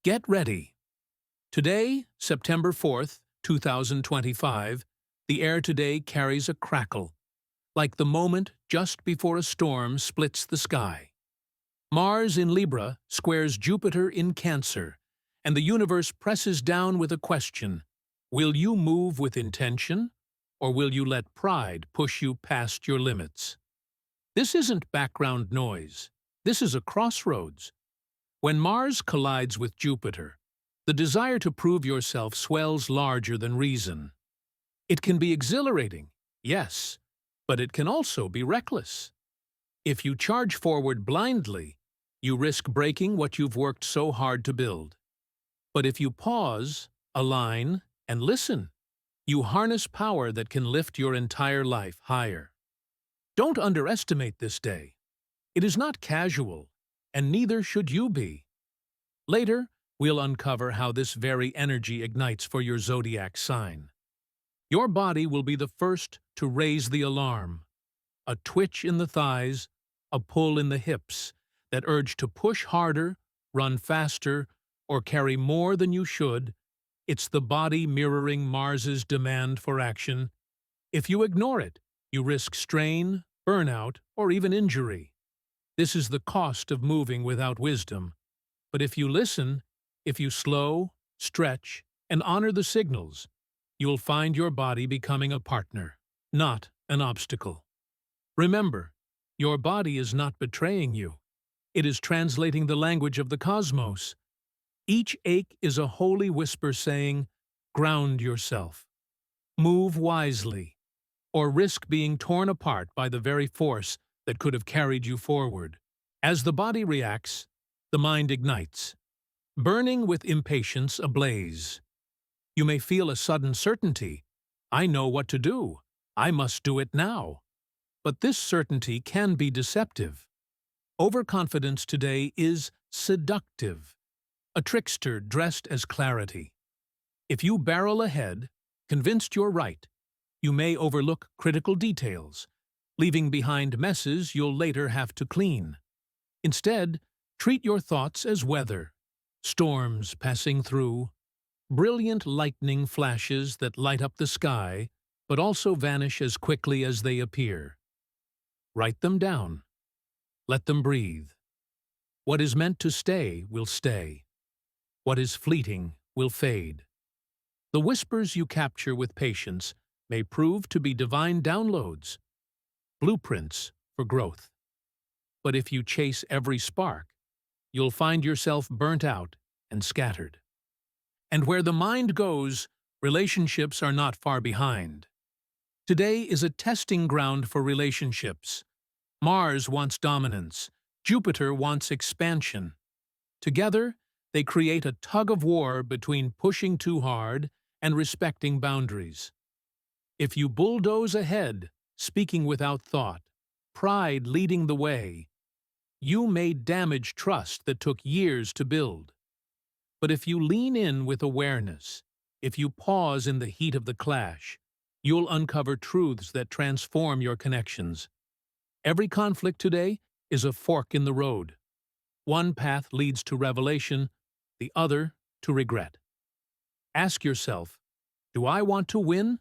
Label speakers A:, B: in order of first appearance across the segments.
A: Get ready. Today, September 4th, 2025, the air today carries a crackle, like the moment just before a storm splits the sky. Mars in Libra squares Jupiter in Cancer, and the universe presses down with a question. Will you move with intention, or will you let pride push you past your limits? This isn't background noise. This is a crossroads. When Mars collides with Jupiter, the desire to prove yourself swells larger than reason. It can be exhilarating, yes, but it can also be reckless. If you charge forward blindly, you risk breaking what you've worked so hard to build. But if you pause, align, and listen, you harness power that can lift your entire life higher. Don't underestimate this day. It is not casual, and neither should you be. Later, we'll uncover how this very energy ignites for your zodiac sign. Your body will be the first to raise the alarm. A twitch in the thighs, a pull in the hips, that urge to push harder, run faster, or carry more than you should. It's the body mirroring Mars's demand for action. If you ignore it, you risk strain, burnout, or even injury. This is the cost of moving without wisdom. But if you listen, if you slow, stretch, and honor the signals, you'll find your body becoming a partner, not an obstacle. Remember, your body is not betraying you. It is translating the language of the cosmos. Each ache is a holy whisper saying, ground yourself, move wisely, or risk being torn apart by the very force that could have carried you forward. As the body reacts, the mind ignites, burning with impatience ablaze. You may feel a sudden certainty. I know what to do. I must do it now. But this certainty can be deceptive. Overconfidence today is seductive, a trickster dressed as clarity. If you barrel ahead, convinced you're right, you may overlook critical details, leaving behind messes you'll later have to clean. Instead, treat your thoughts as weather, storms passing through, brilliant lightning flashes that light up the sky, but also vanish as quickly as they appear. Write them down. Let them breathe. What is meant to stay will stay. What is fleeting will fade. The whispers you capture with patience may prove to be divine downloads, blueprints for growth. But if you chase every spark, you'll find yourself burnt out and scattered. And where the mind goes, relationships are not far behind. Today is a testing ground for relationships. Mars wants dominance. Jupiter wants expansion. Together, they create a tug-of-war between pushing too hard and respecting boundaries. If you bulldoze ahead, speaking without thought, pride leading the way, you may damage trust that took years to build. But if you lean in with awareness, if you pause in the heat of the clash, you'll uncover truths that transform your connections. Every conflict today is a fork in the road. One path leads to revelation, the other to regret. Ask yourself, do I want to win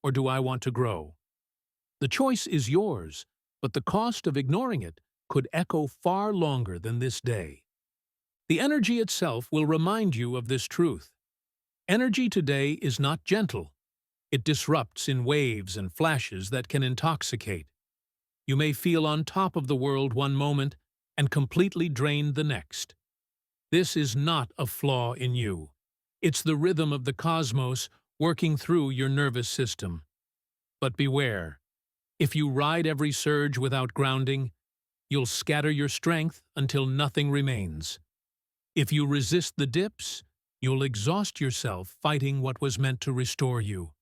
A: or do I want to grow? The choice is yours, but the cost of ignoring it could echo far longer than this day. The energy itself will remind you of this truth. Energy today is not gentle. It disrupts in waves and flashes that can intoxicate. You may feel on top of the world one moment and completely drained the next. This is not a flaw in you. It's the rhythm of the cosmos working through your nervous system. But beware. If you ride every surge without grounding, you'll scatter your strength until nothing remains. If you resist the dips, you'll exhaust yourself fighting what was meant to restore you.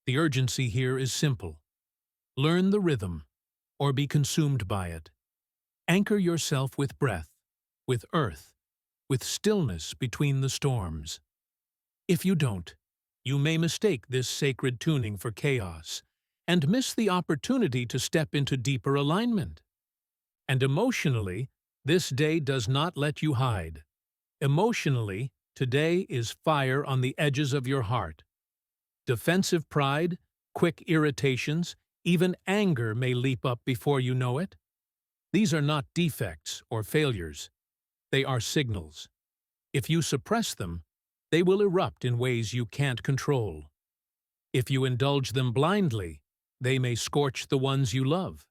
A: The urgency here is simple. Learn the rhythm, or be consumed by it. Anchor yourself with breath, with earth, with stillness between the storms. If you don't, you may mistake this sacred tuning for chaos and miss the opportunity to step into deeper alignment. And emotionally, this day does not let you hide. Emotionally, Today is fire on the edges of your heart. Defensive pride, quick irritations, even anger may leap up before you know it. These are not defects or failures. They are signals. If you suppress them, they will erupt in ways you can't control. If you indulge them blindly, they may scorch the ones you love.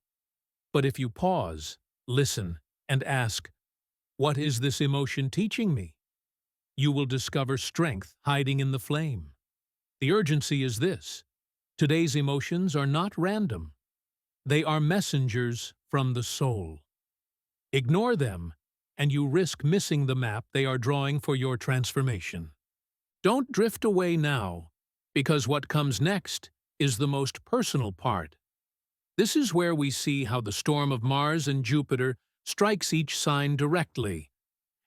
A: But if you pause, listen, and ask, "What is this emotion teaching me?" you will discover strength hiding in the flame. The urgency is this: today's emotions are not random. They are messengers from the soul. Ignore them, and you risk missing the map they are drawing for your transformation. Don't drift away now, because what comes next is the most personal part. This is where we see how the storm of Mars and Jupiter strikes each sign directly,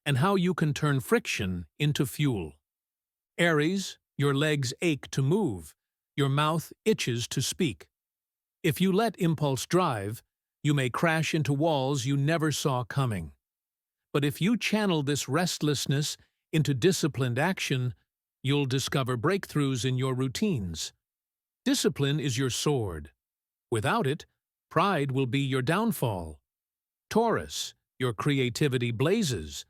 A: and how you can turn friction into fuel. Aries, your legs ache to move, your mouth itches to speak. If you let impulse drive, you may crash into walls you never saw coming. But if you channel this restlessness into disciplined action, you'll discover breakthroughs in your routines. Discipline is your sword. Without it, pride will be your downfall. Taurus, your creativity blazes,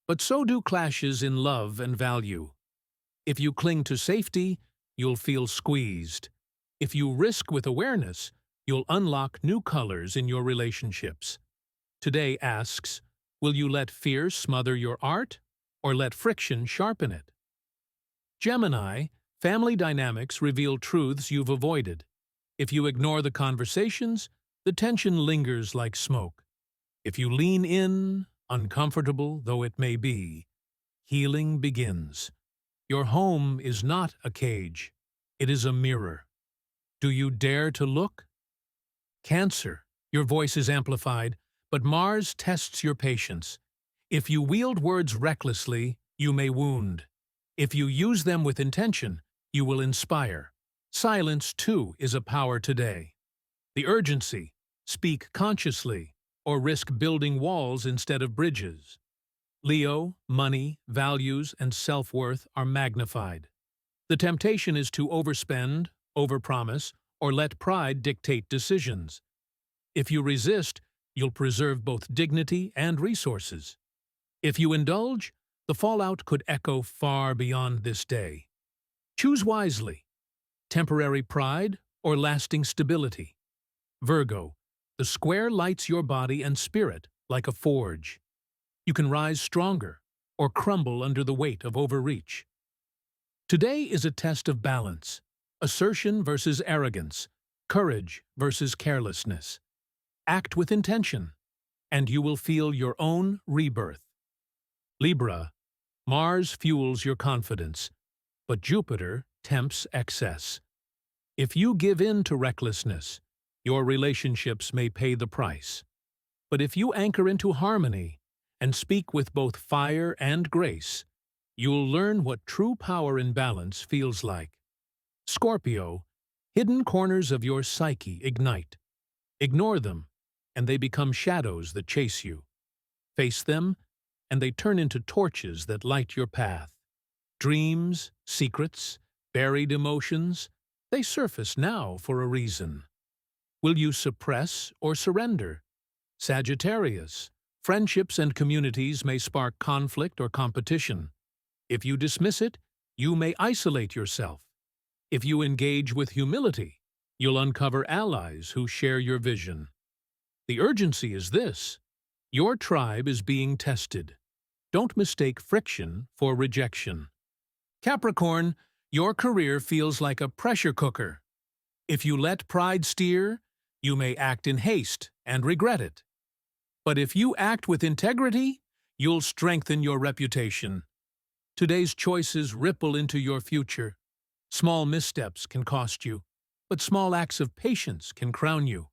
A: but so do clashes in love and value. If you cling to safety, you'll feel squeezed. If you risk with awareness, you'll unlock new colors in your relationships. Today asks, will you let fear smother your art, or let friction sharpen it? Gemini, family dynamics reveal truths you've avoided. If you ignore the conversations, the tension lingers like smoke. If you lean in, uncomfortable though it may be, healing begins. Your home is not a cage. It is a mirror. Do you dare to look? Cancer, your voice is amplified, but Mars tests your patience. If you wield words recklessly, you may wound. If you use them with intention, you will inspire. Silence, too, is a power today. The urgency: speak consciously, or risk building walls instead of bridges. Leo, money, values, and self-worth are magnified. The temptation is to overspend, overpromise, or let pride dictate decisions. If you resist, you'll preserve both dignity and resources. If you indulge, the fallout could echo far beyond this day. Choose wisely: temporary pride or lasting stability. Virgo, the square lights your body and spirit like a forge. You can rise stronger or crumble under the weight of overreach. Today is a test of balance: assertion versus arrogance, courage versus carelessness. Act with intention, and you will feel your own rebirth. Libra, Mars fuels your confidence, but Jupiter tempts excess. If you give in to recklessness, your relationships may pay the price. But if you anchor into harmony and speak with both fire and grace, you'll learn what true power in balance feels like. Scorpio, hidden corners of your psyche ignite. Ignore them, and they become shadows that chase you. Face them, and they turn into torches that light your path. Dreams, secrets, buried emotions, they surface now for a reason. Will you suppress or surrender? Sagittarius, friendships and communities may spark conflict or competition. If you dismiss it, you may isolate yourself. If you engage with humility, you'll uncover allies who share your vision. The urgency is this: your tribe is being tested. Don't mistake friction for rejection. Capricorn, your career feels like a pressure cooker. If you let pride steer, you may act in haste and regret it. But if you act with integrity, you'll strengthen your reputation. Today's choices ripple into your future. Small missteps can cost you, but small acts of patience can crown you.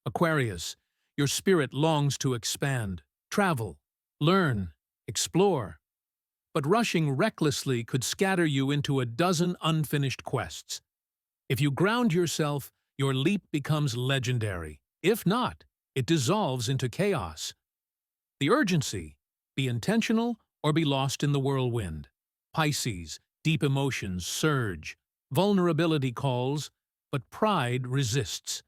A: Aquarius, your spirit longs to expand, travel, learn, explore. But rushing recklessly could scatter you into a dozen unfinished quests. If you ground yourself, your leap becomes legendary. If not, it dissolves into chaos. The urgency: be intentional or be lost in the whirlwind. Pisces, deep emotions surge. Vulnerability calls, but pride resists.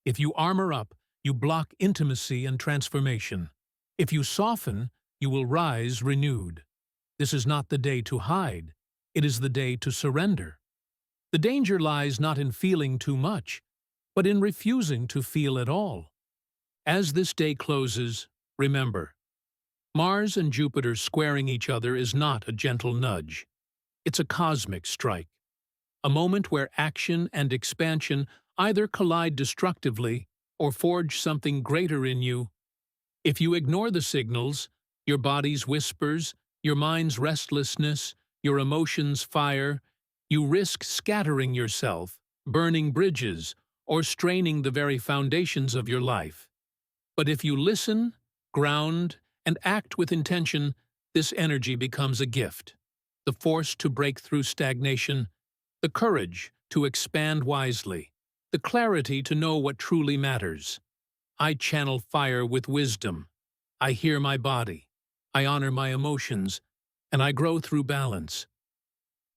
A: If you armor up, you block intimacy and transformation. If you soften, you will rise renewed. This is not the day to hide. It is the day to surrender. The danger lies not in feeling too much, but in refusing to feel at all. As this day closes, remember, Mars and Jupiter squaring each other is not a gentle nudge. It's a cosmic strike, a moment where action and expansion either collide destructively or forge something greater in you. If you ignore the signals, your body's whispers, your mind's restlessness, your emotions' fire, you risk scattering yourself, burning bridges, or straining the very foundations of your life. But if you listen, ground, and act with intention, this energy becomes a gift. The force to break through stagnation, the courage to expand wisely, the clarity to know what truly matters. I channel fire with wisdom. I hear my body. I honor my emotions, and I grow through balance.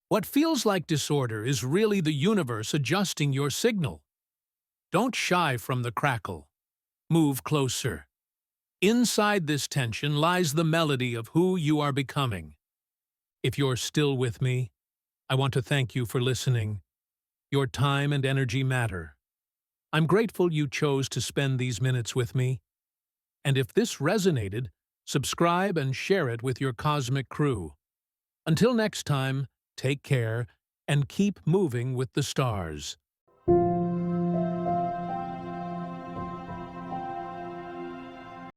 A: What feels like disorder is really the universe adjusting your signal. Don't shy from the crackle. Move closer. Inside this tension lies the melody of who you are becoming. If you're still with me, I want to thank you for listening. Your time and energy matter. I'm grateful you chose to spend these minutes with me. And if this resonated, subscribe and share it with your cosmic crew. Until next time, take care and keep moving with the stars.